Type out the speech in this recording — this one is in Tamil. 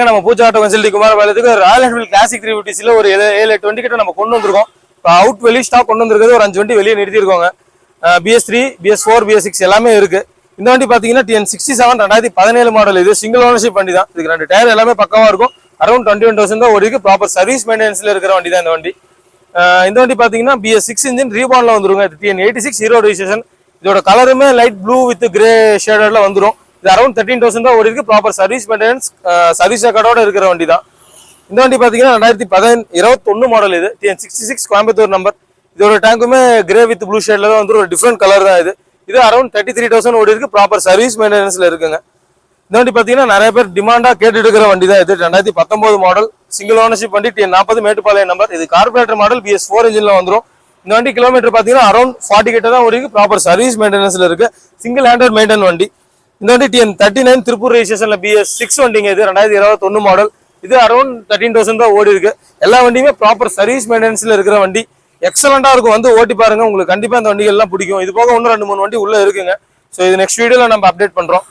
நம்ம பூஜா ஆட்டோ கன்சல்டி குமாரபாளையத்துக்கு ராயல் என்ஃபீல்ட் கிளாசிக் 350 ஒரு 7-8 வண்டி கிட்ட நம்ம கொண்டு வந்திருக்கோம். இப்போ அவுட் வெளி ஸ்டாக் கொண்டு வந்திருக்கிறது ஒரு 5 வண்டி வெளியே நிறுத்திருக்கோங்க. BS3, BS4, BS6 எல்லாமே இருக்கு. இந்த வண்டி பாத்தீங்கன்னா TN67 2017 மாடல். இது சிங்கிள் ஓனர்ஷிப் வண்டி தான். இதுக்கு 2 டயர் எல்லாமே பக்கவா இருக்கும். அரௌண்ட் 21,000 தான் ஓடிருக்கு. ப்ராப்பர் சர்வீஸ் மெயின்டெனன்ஸ்ல இருக்கிற வண்டி தான் இந்த வண்டி. இந்த வண்டி பாத்தீங்கன்னா BS6 இன்ஜின் ரீபான்ல வந்துருங்க. TN86 hero registration. இதோட கலருமே லைட் ப்ளூ வித் கிரே ஷேடர்ல வந்துரும். இது அரௌண்ட் 13,000 தான் ஓடிருக்கு. ப்ராப்பர் சர்வீஸ் மெயின்டெனன்ஸ் சர்வீஸ் ரெக்கார்டோட இருக்கிற வண்டி தான். இந்த வண்டி பாத்தீங்கன்னா 2021 மாடல். இது TN66 கோயம்புத்தூர் நம்பர். இதோட டேங்குமே கிரே வித் ப்ளூ ஷேட்ல தான் வந்து ஒரு டிஃப்ரெண்ட் கலர் தான் இது. இது அரௌண்ட் 33,000 ஓடி இருக்கு. ப்ராப்பர் சர்வீஸ் மெயின்டெனன்ஸ்ல இருக்குங்க. இந்த வண்டி பாத்தீங்கன்னா நிறைய பேர் டிமாண்டா கேட்டுட்டு இருக்கிற வண்டி தான் இது. 2019 மாடல் சிங்கிள் ஓனர்ஷிப் வண்டி. TN40 Mettupalayam number. இது கார்பரேட்டர் மாடல். BS4 இன்ஜின்ல வந்துரும். இந்த வண்டி கிலோமீட்டர் பாத்தீங்கன்னா அரௌண்ட் 40 கிட்ட தான் ஓடி இருக்கு. ப்ராப்பர் சர்வீஸ் மெயின்டெனன்ஸ்ல இருக்கு. சிங்கிள் ஹேண்டட் மெயின்டைன் வண்டி. இந்த வண்டி TN39 திருப்பூர் ரெஜிஸ்ட்ரேஷன்ல BS6 வண்டிங்க. இது 2021 மாடல். இது அரௌண்ட் 13,000 தான் ஓடி இருக்கு. எல்லா வண்டியுமே ப்ராப்பர் சர்வீஸ் மெயின்டெனன்ஸ்ல இருக்கிற வண்டி. எக்ஸலண்டா இருக்கும். வந்து ஓட்டி பாருங்க, உங்களுக்கு கண்டிப்பா இந்த வண்டிகள் எல்லாம் பிடிக்கும். இது போக இன்னும் 2-3 வண்டி உள்ள இருக்குங்க. ஸோ இது நெக்ஸ்ட் வீடியோல நம்ம அப்டேட் பண்றோம்.